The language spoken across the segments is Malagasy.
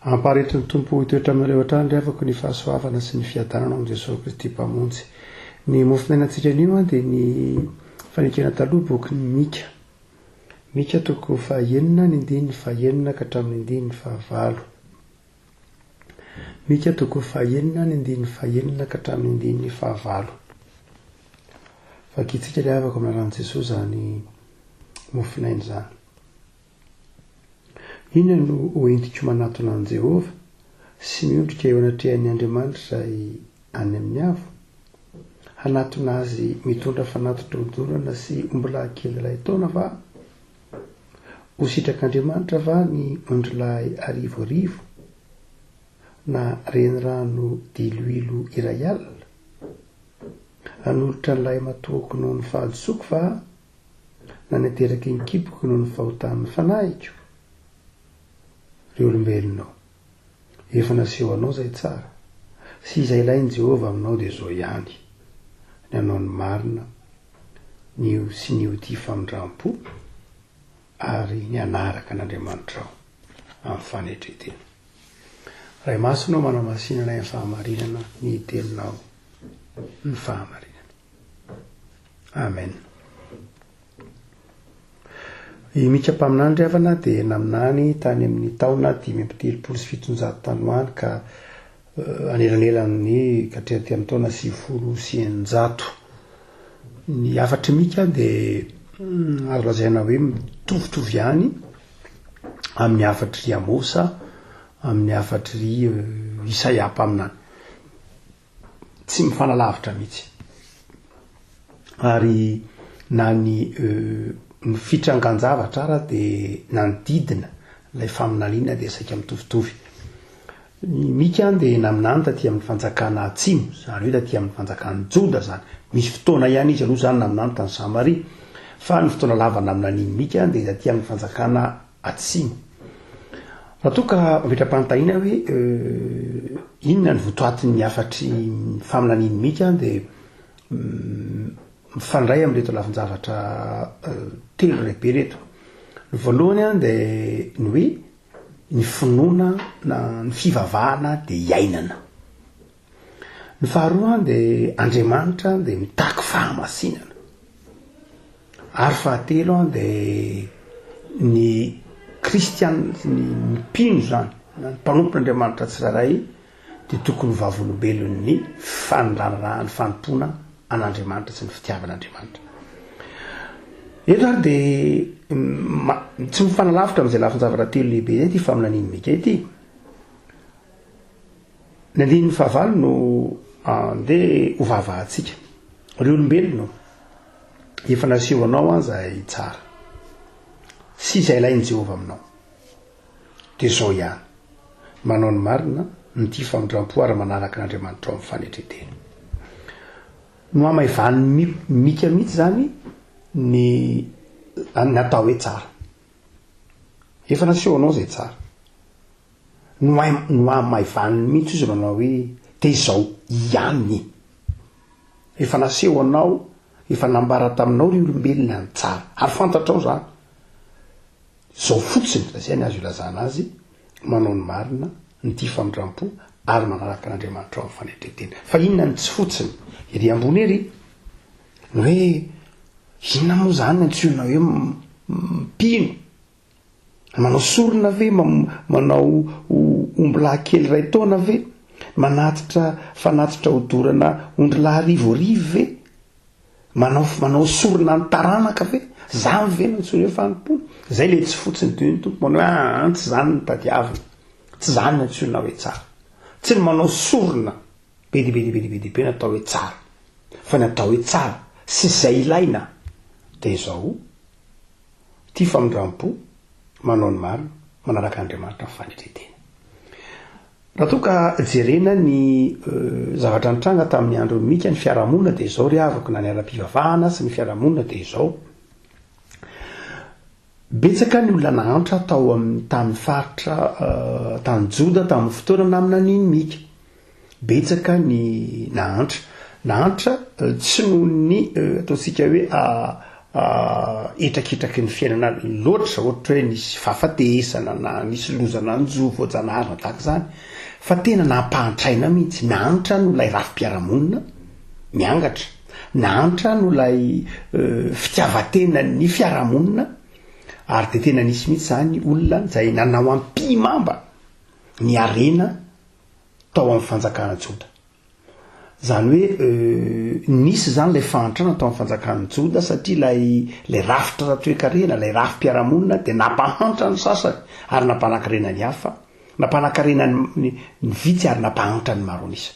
Amparetiny tompo hitoetra aminareo hatrany afaka ny fahasoavana sy ny fiadanana amin'i Jesosy Kristy mpamonjy. Ny mofinainantsika anio dia ny fanekena taloha boky ny Mika. Mika toko fahaenina ny andininy fahaenina ka hatramin'ny andininy fahavalo. Mika toko fahaenina ny andininy fahaenina ka hatramin'ny andininy fahavalo. Fakitsika ilay avaka amin'ny anaran'i Jesosy zany mofinaina zany. Inona no hoentiko manatona an' Jehova sy miondrika eo anatrehan'ny Andriamanitra izay any amin'ny avo, hanatona azy mitondra fanatitra odorana sy ombilahy kely iray taona va? Ho sitrak'Andriamanitra va ny ondrilahy arivoarivo na renirano diloilo iray alina? Hanolotra n'ilay matoako noho ny fahadisoko va? Na nateraky ny kiboko noho ny fahotan'ny fanahiko? Ry olombelonao, efa naseho anao izay tsara, sy izay ilainy Jehova aminao dia izao ihany, ny hanao ny marina, ny io sy ny io tia famindram-po, ary ny hanaraka an'Andriamanitra ao amin'ny fanetretena. Ray masonao manamasinana ny fahamarinana ny hitelinao ny fahamarinana. Amen. I Mika mpaminany avana dia naminany tany amin'ny taona 577 tany ho any ka anelanelan'ny ka hatrety amin'ny taona 900. Ny afatry Mika dia azo lazaina hoe mitovitovy ihany amin'ny afatry Amosa, amin'ny afatry Isaia mpaminany. Tsy mifanalavitra mihitsy. Ary na ny fitrangan-javatra ara dia nanodidina ilay faminaliana dia saika mitovitovy. Ny Mika dia naminany taty amin'ny fanjakana atsimo, zany hoe taty amin'ny fanjakana Joda zany. Misy fotoana ihany izy aloha zany naminany tany Samaria, fa ny fotoana lava naminan'iny Mika dia taty amin'ny fanjakana atsimo. Raha toa ka metra-panontaniana hoe inona ny votoatin'ny afatry faminan'iny Mika dia mifandray amin'reto lafin-javatra telo lehibe reto. Ny voalohany dia ny hoe ny finoana na ny fivavahana dia iainana. Ny faharoa dia Andriamanitra dia mitaky fahamasinana. Ary fahatelo dia ny kristiana, ny mpino zany, ny mpanompon'Andriamanitra tsirairay dia tokony vavolombelon'ny fandrarana, ny fanompona an'Andriamanitra sy ny fitiavan'Andriamanitra. Eto ary dia tsy mifanalavitra amin'izay lafin-javatra telo lehibe izay ity faminan'iny Mika ity. Ny andininy fahavalo no andeha ho vavahantsika. Ry olombelona, efa naseho anao izay tsara, sy izay ilainy Jehova aminao. Dia izao ihany, manao ny marina, ny tia famindram-po ary manaraka an'Andriamanitra ao amin'ny fanetretena. No amaivany Mika mihitsy zany ny natao hoe tsara. Efa naseho anao izay tsara. No amaivany mihitsy izy manao hoe dia izao ihany. Efa naseho anao, efa nambara taminao ry olombelona ny tsara. Ary fantatrao zany. Izao fotsiny, zay ny azo ilazana azy, manao ny marina, ny tia famindram-po ary manaraka an'Andriamanitra ao amin'ny fanetretena. Fa inona ny tsy fotsiny? Ery ambony ery, ny hoe inona moa zany ny antsoina hoe mpino? Manao sorona ve? Manao ombilahy kely iray taona ve? Fanatitra odorana ondrilahy arivoarivo ve? Manao sorona ny taranaka ve? Zany ve no antsoina hoe fanompona? Zay le tsy fotsiny toy ny tompo manao tsy zany ny tadiavina, tsy zany ny antsoina hoe tsara. Tsy ny manao sorona be dia natao hoe tsara, fa natao hoe tsara sy izay ilaina dia izao tia famindram-po, manao ny marina, manaraka Andriamanitra amin'ny fanetretena. Raha toa ka jerena ny zavatra nitranga tamin'ny andron'ny Mika, ny fiarahamonina dia izao ry avako, na ny ara-pivavahana sy ny fiarahamonina dia izao. Betsaka ny olona nahantra tamin'ny faritra tany Joda tamin'ny fotoana naminan'iny Mika. Betsaka ny nahantra tsy noho ny ataontsika hoe etraketraky ny fiainana loatra ohatra hoe nisy fahafatesana na nisy lozana anjo voajanahary na tahaka zany fa tena nampahantraina mihitsy mianatra no lay rafi-piaramonina miangatra mianatra no lay fitiavatena ny fiaramonina ary de tena nisy mihitsy zany olona zay nanao ampimamba ny arena tao amin'ny fanjakana Joda zany hoe nisy zany lay fahantrana tao amin'ny fanjakana Joda satria lay rafitra ratoekarena lay rafi-piaramonina de nampahantra ny sasany ary nampanakarena ny hafa nampanakarena ny vitsy ary nampahantra ny maro anisa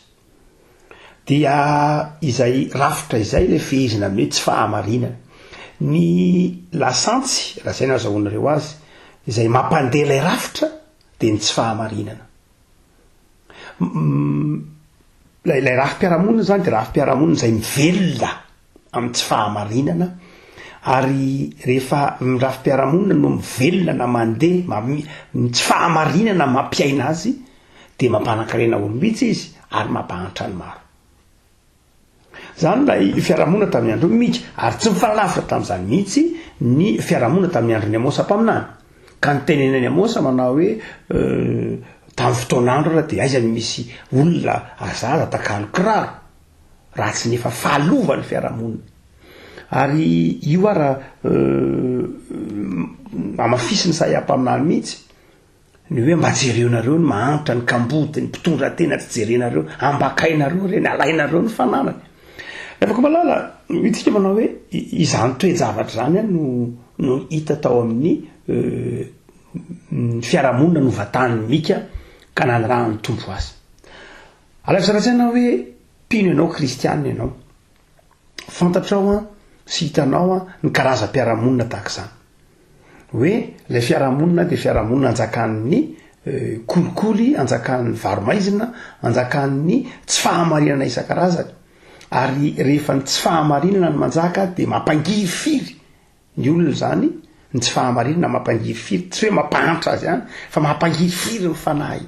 dia izay rafitra izay le fehezina hoe tsy fahamarinana ny lasantsy raha zay nazahoanareo azy izay mampandeha lay rafitra de ny tsy fahamarinana lay rafi-piaramonina zany de rafi-piaramonina zay mivelona amin'ny tsy fahamarinana ary rehefa rafi-piaramonina no mivelona na mandeha ny tsy fahamarinana mampiaina azy de mampanankarena olombitsy izy ary mampahantra ny maro zany lay fiaramonina tamin'ny andro mihitsy ary tsy mifalavitra tamin'izany mihitsy ny fiaramonina tamin'ny andro ny Amosa-paminany ka nytenenany Amosa manao hoe tamin'ny fotoan'andro raha de aiza misy olona azaza takalo kiraro raha tsy nefa fahalovany fiaramonina ary io ara amafisiny sahiam-paminany mihitsy ny hoe mba jerenareo ny mahantra ny kambody ny mpitondra tena tsy jerenareo ambakainareo reny alainareo ny fananany efako malala itsika manao hoe izany toe-javatra zany no hita tao amin'ny fiaramonina no vatan'ny mika ka nanarahany tombo azy alavisaratsana hoe mpino ianao kristianina ianao fantatrao sy hitanao ny karazam-piaramonina tahaka zany hoe lay fiaramonina de fiaramonina anjakan'ny kolikoly anjakan'ny varomaizina anjakan'ny tsy fahamarinana isan-karazany ary rehefa ny tsy fahamarinana ny manjaka de mampangiry firy ny olona zany ny tsy fahamarinana mampangiry firy tsy hoe mampahantra azy any fa mampangiry firy ny fanahy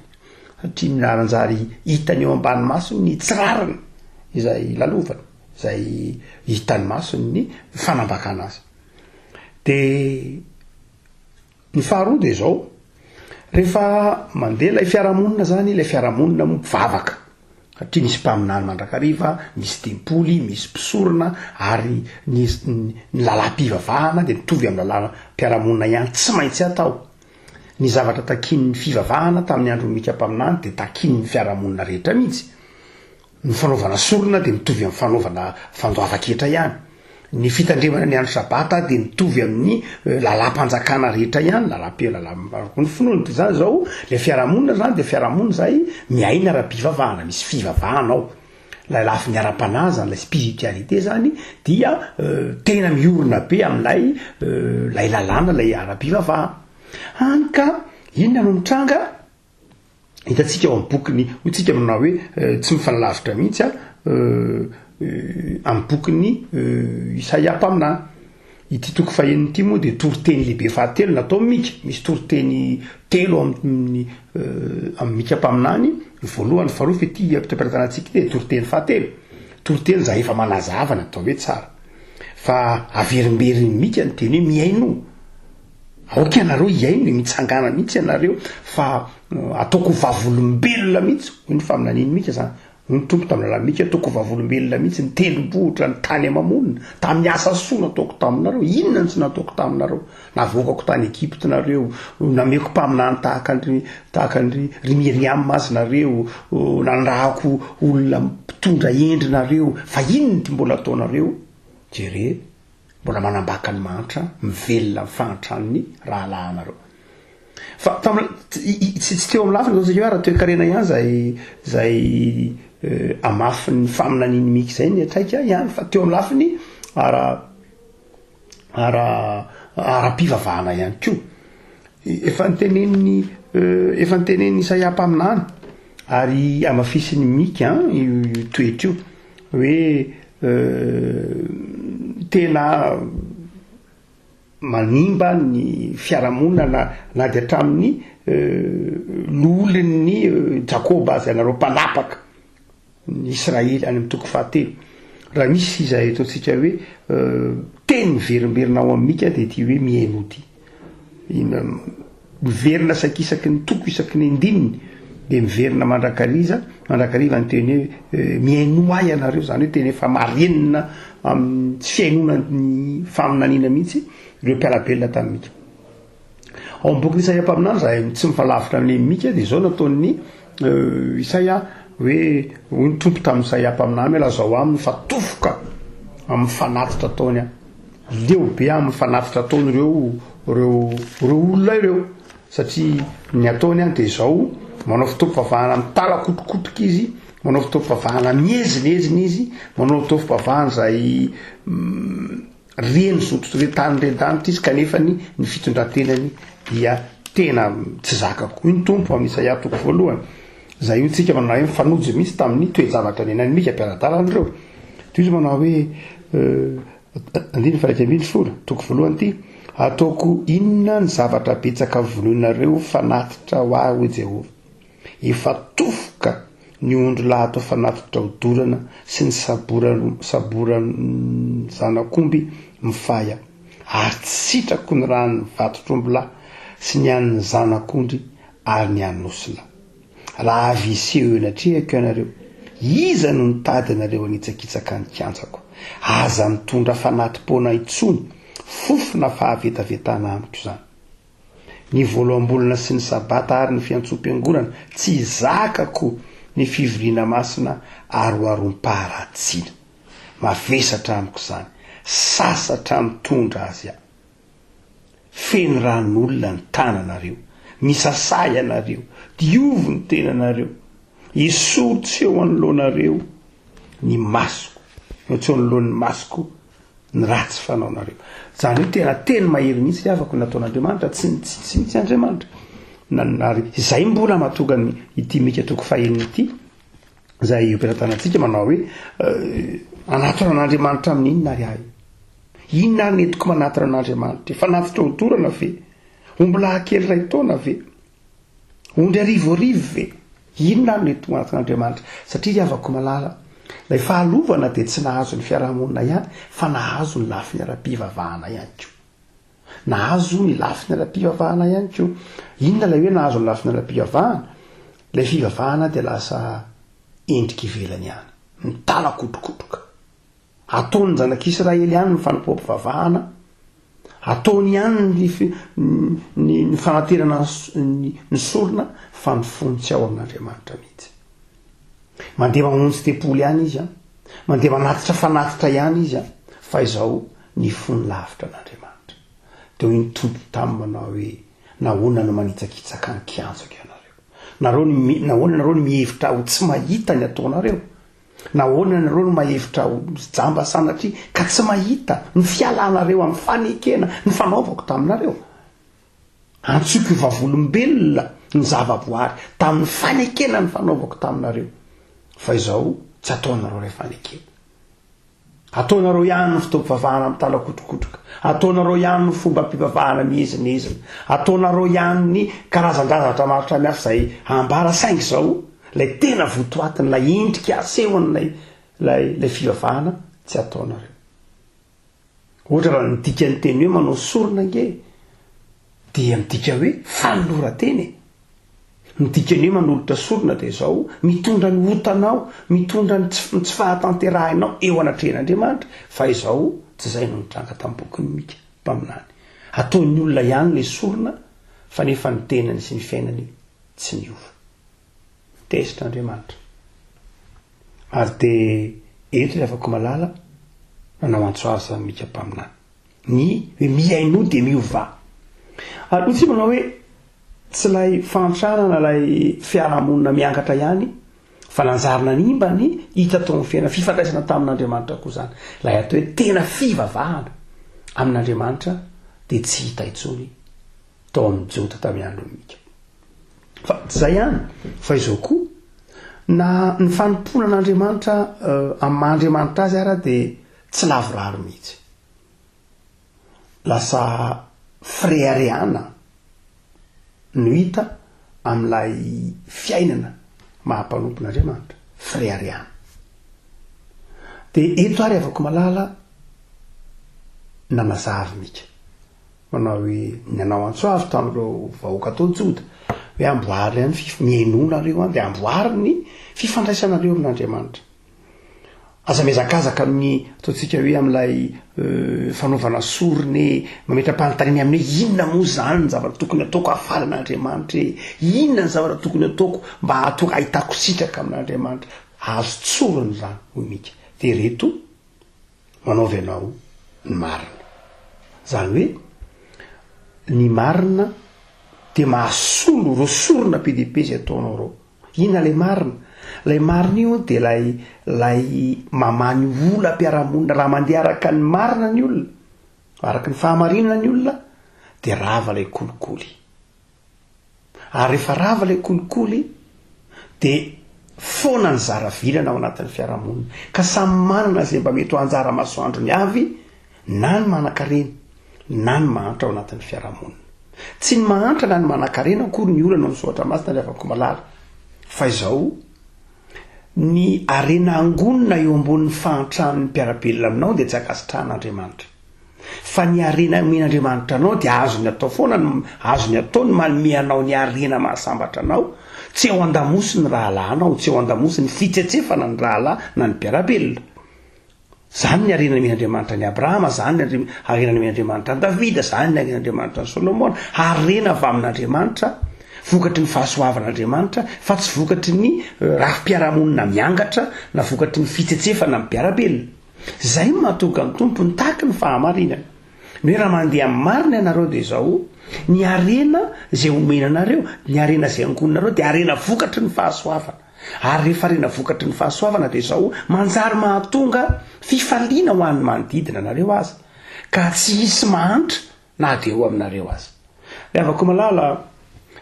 satria minaranjary hitany eo ambany masony ny tsirariny izay lalovany izay hitany masony ny fanambakana azy de ny faharoa de zao rehefa mandeha lay fiaramonina zany lay fiaramonina mivavaka satria nisy mpaminany mandrakariva misy tempoly misy mpisorona ary ny lalam-pivavahana de mitovy amin'ny lalam-piaramonina ihany tsy maintsy atao ny zavatra takin'ny fivavahana tamin'ny andro mika mpaminany de takin'ny fiaramonina rehetra mihitsy ny fanaovana sorona de mitovy amin'ny fanaovana fandoava-ketra ihany ny fitandremana ny andro sabata de mitovy amin'ny lalam-panjakana rehetra ihany lalam-ny finoana de zany zao le fiaramonina zany de fiaramonina zay miaina ara-pivavahana misy fivavahana ao lay lafy ny ara-panazana lay spiritualité zany dia tena miorina be amin'lay lay lalàna lay ara-pivavahana hany ka inona no mitranga hitatsika ao amin'ny bokiny hotsika manao hoe tsy mifanalavitra mihitsy amin'ny bokiny Isaia-paminany ity toko faheniny ity moa de toriteny lehibe fahatelo natao mika misy toriteny telo amin'ny mika-paminany voalohany faharoa fe ity ampitampiratanatsika ity toriteny fahatelo toriteny za efa manazavana atao hoe tsara fa averimberiny mika ny teny hoe miaino aoka ianareo iaino mitsangana mihitsy ianareo fa ataoko vavolombelona mihitsy ny faminaniny mika zany ny tompo tamin'ny lalamika ataoko vavolombelona mihitsy ny telombohitra ny tany amamonina tamin'ny asa soa nataoko taminareo inona ny tsy nataoko taminareo navoakako tany Egypte nareo nameko mpaminany tahaka ny Miriam mazinareo nandrahako olona mpitondra endrinareo fa inona ty mbola ataonareo jere mbola manambaka ny mantra mivelona mifanatran'ny rahalahanareo fa tsy teo amin'ny lafiny zao zay raha toe-karena ihany zay amafin'ny faminaniny mika zay ny atraika ihany fa teo amin'ny lafiny ara-pivavahana ihany ko efa nyteneniny Isaia-paminany ary amafisiny mika toetra io hoe tena manimba ny fiaramonina na de hatramin'ny lolin'ny Jakoba azy anareo mpanapaka ny Israely any amin'ny toko fahatelo raha misy izay ataontsika hoe teny miverimberina ao amin'ny mika dia ty hoe miaino ty miverina sakisaky ny toko isaky ny andininy dia miverina mandrakariva ny teny hoe miaino ahy ianareo zany hoe teny efa marenina amin'ny tsy fiainonany faminaniana mihitsy ireo mpialabelona tamin'ny mika. ao amin'ny boky Isaia mpaminany zahay tsy mifalavitra amin'ny mika dia zao nataon'ny Isaia hoe ny tompo tamin'ny Isaia mpaminany hoe lazao aminy fa tofoka amin'ny fanatitra ataony leo be amin'ny fanatitra ataony reo olona ireo satria ny ataony dia zao manao fitaovam-pavahana mitalakotokotoka izy, manao fitaovam-pavahana miezinezina izy, manao fitaovam-pavahana zay reny zototra hoe tany rendanitra izy kanefa ny fitondrantenany dia tena tsy zakako. Iny tompo amin'ny Isaia toko voalohany zay io tsika manao hoe mifanojo mihitsy tamin'ny toe-javatra nenany mika mpiara-dalana ireo. Toy izy manao hoe 1:1 toko voalohany ty ataoko inona ny zavatra betsaka vonoinareo fanatitra ho ahy ho Jehova. Efa tofoka ny ondro lahy atao fanatitra hodorana sy ny saboran'ny zanak'omby mifaya ary tsy sitrako ny ranony vatotr'ombylahy sy ny an'ny zanak'ondry ary ny an'osila. Raha avy iseho enatrehako ianareo, iza no nitady anareo anitsakitsaka ny kiantsako? Aza mitondra fanatim-poana itsony fofona fahavetavetana amiko izany. Ny voaloam-bolona sy ny sabata ary ny fiantsom-piangonana tsy zakako ny fivoriana masina ary hoarom-paharatsiana. Mavesatra amiko izany, sasatra mitondra azy aho. Feno ran'olona ny tananareo, misasay ianareo, diovo ny tenanareo, isoritsy eo anoloanareo ny masoko, tsy eo anoloan'ny masoko ny ratsy fanaonareo. Zany hoe tena teny mahery mihitsy afaka nataon'Andriamanitra tsy mitsy Andriamanitra. Ary izay mbola mahatonga ity mika toko faheniny ity zay ampiaratanantsika manao hoe anatona an'Andriamanitra amin'ny inona ary ahy? Inona ary netiko manatona an'Andriamanitra? Fanatitra hodorana ve? Omby lahy kely iray taona ve? Ondry arivo ve? Inona ary netiko manatona an'Andriamanitra? Satria afaka malala ilay fahalovana dia tsy nahazo ny fiarahamonina ihany fa nahazo ny lafiny ara-pivavahana ihany koa. Nahazo ny lafiny ara-pivavahana ihany koa. Inona ilay hoe nahazo ny lafiny ara-pivavahana? Ilay fivavahana dia lasa endrika ivelany ihany, mitalakotokotoka. Ataony zanak'Israely ihany ny fanompoam-pivavahana, ataony ihany ny fanaterana ny sorona fa ny fonitsy ao amin'Andriamanitra mihitsy. Mandeha mamonjy tempoly ihany izy mandeha manatitra fanatitra ihany izy fa izao ny fony lavitra an'Andriamanitra. Dia iny tompo tamin'ny manao hoe nahoana no manitsakitsaka ny kiantsako ianareo, nahoana nareo no mihevitra ho tsy mahita ny ataonareo, nahoana nareo no mahevitra ho jamba sanatria ka tsy mahita ny fialanareo amin'ny fanekena ny fanaovako taminareo. Antsoiko vavolombelona ny zavaboary tamin'ny fanekena ny fanaovako taminareo. Fa izao tsy ataonareo rehefa fanekena. Ataonareo ihany ny fitaovam-pivavahana mitalakotrokotroka, ataonareo ihany ny fomba mpivavahana miezinezina, ataonareo ihany ny karazan-drazatra maro samihafa izay ambara saingy izao ilay tena votoatiny ilay endrika asehony ilay fivavahana tsy ataonareo. Ohatra raha midika ny teny hoe manao sorona nge dia midika hoe fanolora-teny. Midika ny hoe manolotra sorona dia izao mitondra ny otanao, mitondra ny tsy fahatanterahinao eo anatrehan'Andriamanitra, fa izao tsy izay no nitranga tamin'ny bokin'ny mika mpaminany. Ataon'ny olona ihany ilay sorona fa nefa ny tenany sy ny fiainany tsy miova. Tesitr'Andriamanitra. Ary dia eto afaka malala nanao antso azy amin'ny mika mpaminany. Ny hoe miaino dia miova. Ary tsy manao hoe tsy lay fantranana lay fiarahamonina miankatra ihany fa lanjarina ny imbany hita tao amin'ny fiainana fifandraisana tamin'Andriamanitra koa izany. Lay atao hoe tena fivavahana amin'Andriamanitra dia tsy hita intsony tao amin'ny jota tamin'ny andron'ny mika. Fa tsy izay ihany fa izao koa na ny fanompoana an'Andriamanitra amin'ny maha-Andriamanitra azy ara dia tsy lavoraro mihitsy. Lasa freareana no hita amin'ilay fiainana mahampanompon'Andriamanitra, freareana. de eto ary avako malala nanazavy mika manao hoe nanao antsoavy tamin'ireo vahoaka atao joda hoe amboary any miainonareo any de amboary ny fifandraisanareo amin'Andriamanitra. Aza mezakazaka amin'ny ataontsika hoe amin'ilay fanaovana sorony mametra-panontaniana amin'ny inona moa zany ny zavatra tokony ataoko ahafaran'Andriamanitra, inona ny zavatra tokony ataoko mba ahitako sitraka amin'Andriamanitra, azo tsorony zany hoy mika. De reto manaovy ianao ny marina, zany hoe ny marina de mahasolo ro sorona be dia be zay ataonao reo. Inona lay marina? Lay marina io de lay mamany ola ampiarahamonina. Raha mandeha araka ny marina ny olona, araka ny fahamarinana ny olona, de rava lay kolikoly. Ary rehefa rava lay kolikoly de foana ny zaravilana ao anatin'ny fiarahamonina, ka samy manana zay mba mety ho anjara masoandrony avy, na ny manan-karena na ny mahantra ao anatin'ny fiarahamonina. Tsy ny mahantra na ny manan-karena akory ny olana misoatra masina ny avako malala, fa izao ny arena angonina eo ambonin'ny fahantrany mpiarabelona aminao de tsy akasitrahan'Andriamanitra, fa ny arena men'Andriamanitra anao de azony atao foana, azony atao ny manome anao ny arena mahasambatra anao, tsy eo an-damosy ny rahalanao, tsy eo an-damosy ny fitsetsefana ny rahalahy na ny mpiarabelona. Zany ny arena men'Andriamanitra ny Abrahama, zany ny arena men'Andriamanitra ny Davida, zany ny arenan'Andriamanitra ny Solomona. Arena avy amin'Andriamanitra, vokatry ny fahasoavan'Andriamanitra, fa tsy vokatry ny rafi-piarahamonina miangatra na vokatry ny fitsetsefana ny mpiarabelona. Zay mahatonga ny tompony tahaky ny fahamarinana. Ny hoe raha mandeha amin'ny marina ianareo de zao, ny arena zay omenanareo, ny arena zay angoninareo de arena vokatry ny fahasoavana. Ary rehefa arena vokatry ny fahasoavana de zao manjary mahatonga fifaliana ho an'ny manodidina anareo azy, ka tsy hisy mahantra na de eo aminareo azy. Le avako malala,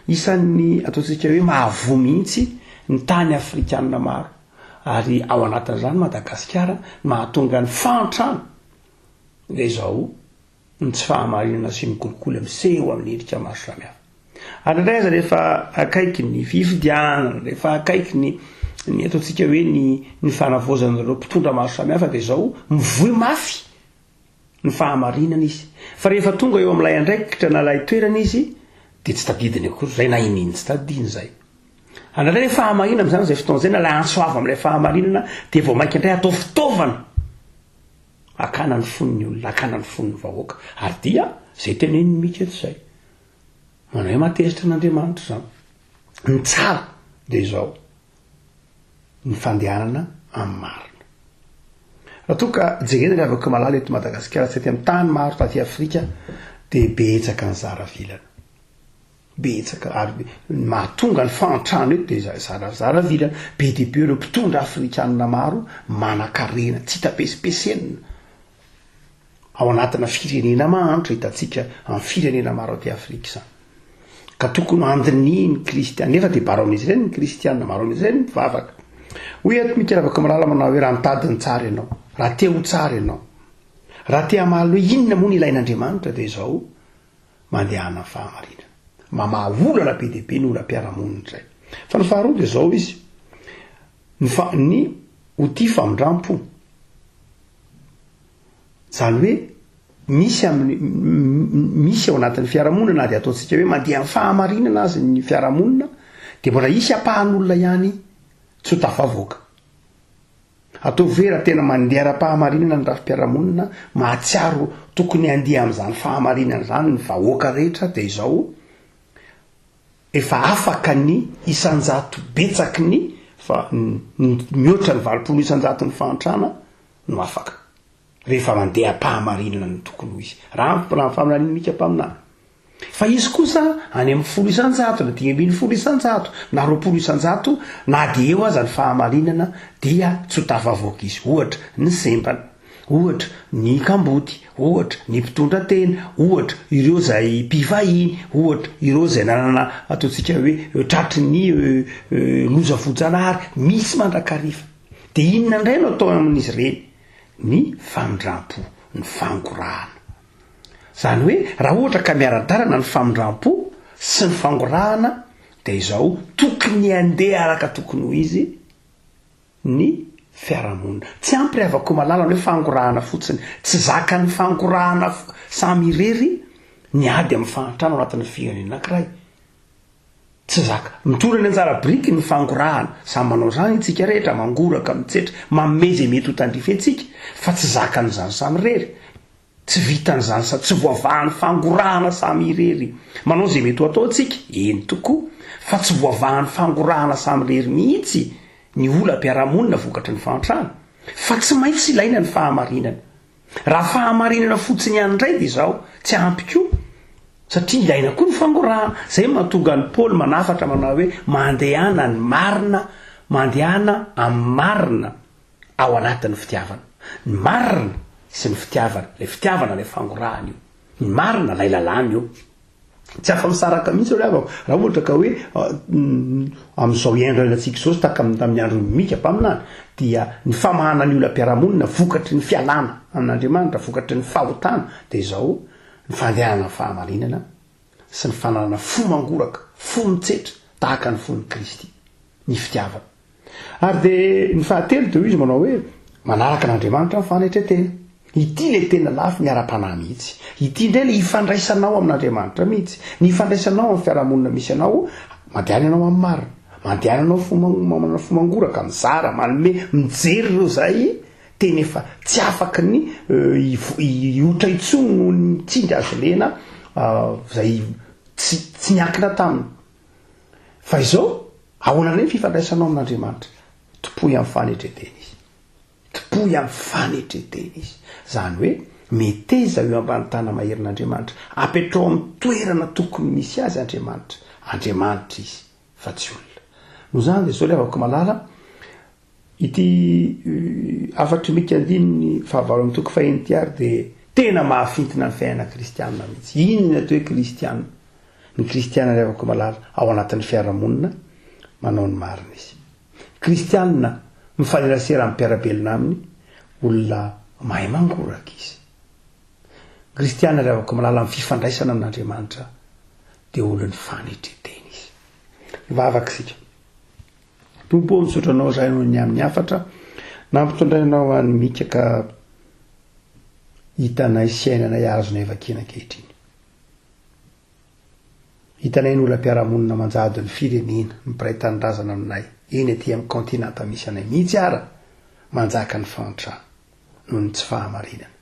isan'ny ataontsika hoe mahavoa mihitsy ny tany afrikanina maro, ary ao anatin'izany Madagasikara, mahatonga ny fahantrana de zao ny tsy fahamarinana sy ny kolikoly miseho amin'ny endrika maro samihafa. Ary indray aza rehefa akaiky ny fifidianana, rehefa akaiky ny ataontsika hoe ny fanavozan'ireo mpitondra maro samihafa de zao mivoy mafy ny fahamarinana izy. Fa rehefa tonga eo amin'ilay andraikitra na lay toerana izy de tsy tadidiny akory zay, na ininy tsy tadidiny zay. Andraindray ny fahamarinana amin'izany zay fotoana zay na lay antsoava amin'ilay fahamarinana de vao mainka indray atao fitaovana akana ny fon'ny olona, akana ny fon'ny vahoaka. Ary dia zay teneniny mika eto zay, manao hoe matezitra n'Andriamanitra zany. Ny tsara de zao ny fandehanana amin'ny marina. Raha toa ka jerena ny avako malala eto Madagasikara, tsy amin'ny tany maro taty Afrika, de betsaka ny zaravilana, betsaka, ary mahatonga ny fahantrano eto de zaravilana be dia be. Ireo mpitondra afrikanina maro manan-karena tsy hita-pesipesena ao anatina firenena mahantra, hitantsika amin'ny firenena maro aty Afrika zany. Ka tokony andiny ny kristiana, nefa de baro amin'izy ireny ny kristiana, maro amin'izy ireny mivavaka. Hoy eto mikaravaka malala manao hoe raha mitadiny tsara ianao, raha te ho tsara ianao, raha te hamaly hoe inona moa ny ilain'Andriamanitra de zao mandehana amin'ny fahamarinana, mamaolana be dia be ny oram-piarahamonina zay. Fa ny faharoa de zao izy ny ho tia famindrampo, zany hoe misy ao anatin'ny fiarahamonina na de ataontsika hoe mandeha amin'ny fahamarinana azy ny fiarahamonina, de mbola hisy apahan'olona ihany tsy ho tafavoaka. Atao vera tena mandeha ara-pahamarinana ny rafi-piarahamonina, mahatsiaro tokony handeha amin'izany fahamarinana zany ny vahoaka rehetra, de izao efa afaka ny isanjato betsaky ny mihoatra ny 20 isanjato ny fahantrana no afaka rehefa mandeha am-pahamarinana ny tokony ho izy. Raha fahamarinana mika mpaminana. Fa izy kosa any amin'ny 10 isanjato na 10 isanjato na 20 isanjato na de eo aza ny fahamarinana dia tsy ho tafavoaka izy. Ohatra ny sembana, ohatra ny kamboty, ohatra ny mpitondra tena, ohatra ireo zay mpivahiny, ohatra ireo zay nanana ataontsika hoe tratry ny loza vojanahary, misy mandrakarifa. De inona indray no atao amin'izy ireny? Ny famindrampo, ny fangorahana. Zany hoe raha ohatra ka miara-dalana ny famindrampo sy ny fangorahana de izao tokony handeha araka tokony ho izy ny fiarahamonina tsy ampiravako malala hoe fangorahana fotsiny tsy zaka ny fangorahana samy irery ny ady amin'ny fahantrano anatin'ny firenena anankiray tsy zaka mitorany anjara briky ny fangorahana samy manao zany itsika rehetra mangoraka mitsetra mamezy mety ho tandrifentsika fa tsy zaka n'izany samy rery tsy vitan'izany sa tsy voavahan'ny fangorahana samy irery manao zay mety ho ataotsika eny tokoa fa tsy voavahan'ny fangorahana samy rery mihitsy ny olam-piarahamonina vokatry ny fahantrano fa tsy maintsy ilaina ny fahamarinana raha fahamarinana fotsiny ihany indray dia izao tsy ampy koa satria ilaina koa ny fangorahana zay mahatonga ny Paoly manafatra manao hoe mandehana ny marina mandehana amin'ny marina ao anatin'ny fitiavana ny marina sy ny fitiavana le fitiavana le fangorahana io ny marina lay lalàna io tsy afa-misaraka mihitsy raha ohatra ka hoe amin'izao iandrantsika izao sy tamin'ny andro mika mpaminany dia ny famahana ny olam-piarahamonina vokatry ny fialana amin'Andriamanitra vokatry ny fahotana dia izao ny fandehanana fahamarinana sy ny fananana fo mangoraka fo mitsetra tahaka ny fon'ny Kristy ny fitiavana ary dia ny fahatelo dia izy manao hoe manaraka n'Andriamanitra ny fanetretena ity le tena lafy ny ara-panahy mihitsy ity indray le ifandraisanao amin'Andriamanitra mihitsy ny ifandraisanao amin'ny fiarahamonina misy anao mandehana anao amin'ny marina mandehana anao fo mangoraka mizara manome mijery ireo zay tena efa tsy afaka ny iotra intsony noho ny tsindry azo lena zay tsy niankina taminy fa izao ahoana ireny fifandraisanao amin'Andriamanitra topoy amin'ny fanetretena izy topoy amin'ny fanetretena izy zany hoe meteza eo ambany tana maherin'Andriamanitra apetrao amin'ny toerana tokony misy azy Andriamanitra izy fa tsy olona no zany dia zao le avako malala ity afatry mika andininy fahavalo amin'ny toko fahenity ary dia tena mahafintina ny fiainana kristianina mihitsy inona atao hoe kristianina ny kristianina le avako malala ao anatin'ny fiarahamonina manao ny marina izy kristianina mifanerasera amin'ny mpiarabelona aminy olona mahay mangoraka izy kristianina le avako malala amin'ny fifandraisana amin'Andriamanitra dia olon'ny fanetretena izy mivavaka isika tompo misotranao zay noho ny amin'ny afatra nampitondrainao any mika ka hitanay siainanay azonay vakina ankehitriny hitanay ny olam-piarahamonina manjado ny firenena mipiray tanindrazana aminay eny aty amin'ny kontinanta misy anay mihitsy ara manjaka ny fahantrano noho ny tsy fahamarinana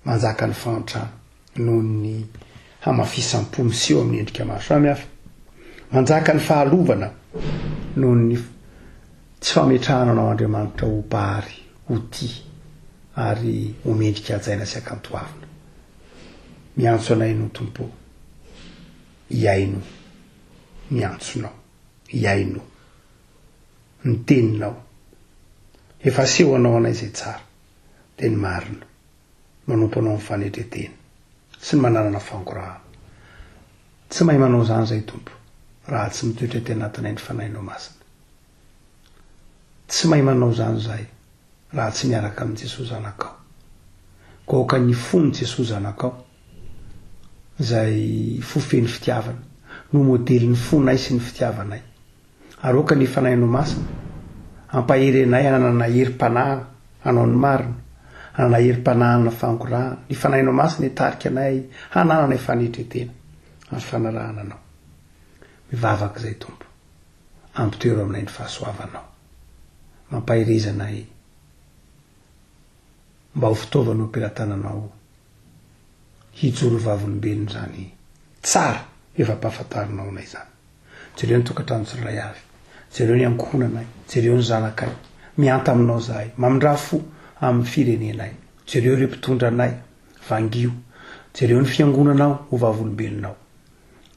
manjaka ny fahantrano noho ny hamafisam-po miseho amin'ny endrika maro samihafa manjaka ny fahalovana noho ny tsy fametrahana anao Andriamanitra ho bary ho tia ary homendrika ajaina sy akantoavina miantso anay no tompo iaino miantsonao iaino ny teninao efa seho anao anay izay tsara dia ny marina manompo anao amin'ny fanetretena sy ny mananana fangorahana tsy mahay manao zany zay tompo raha tsy mitoetra tena anatinay ny fanahinao masina tsy mahay manao zany zay raha tsy miaraka amin'i Jesosy zanakao kaoka ny fony Jesosy zanakao zay fofeny fitiavana no modely ny fonay sy ny fitiavanay ary oka ny fanahinao masina ampahery anay hanana herim-panahy hanao ny marina hanana herim-panahina fangorahana ny fanahinao masina hitarika anay hananana ny fanetretena amin'ny fanarahana anao mivavaka izay tompo ampitoero aminay ny fahasoavanao mampahirezanay mba ho fitaovana ompilatananao hijoro vavolombelona zany tsara efa mpahafantarinao anay zany jereo ny tokantrano tsirairay avy jereo ny ankohonanay jereo ny zanakay mianta aminao zahay mamindra fo amin'ny firenenay jereo ireo mpitondra anay vangio jereo ny fiangonanao ho vavolombelonao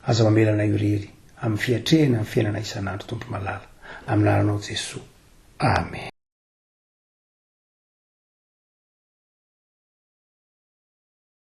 aza mamelanay irery amin'ny fiatrehana amin'ny fiainana isan'andro tompo malala amin'ny anaranao Jesosy amen.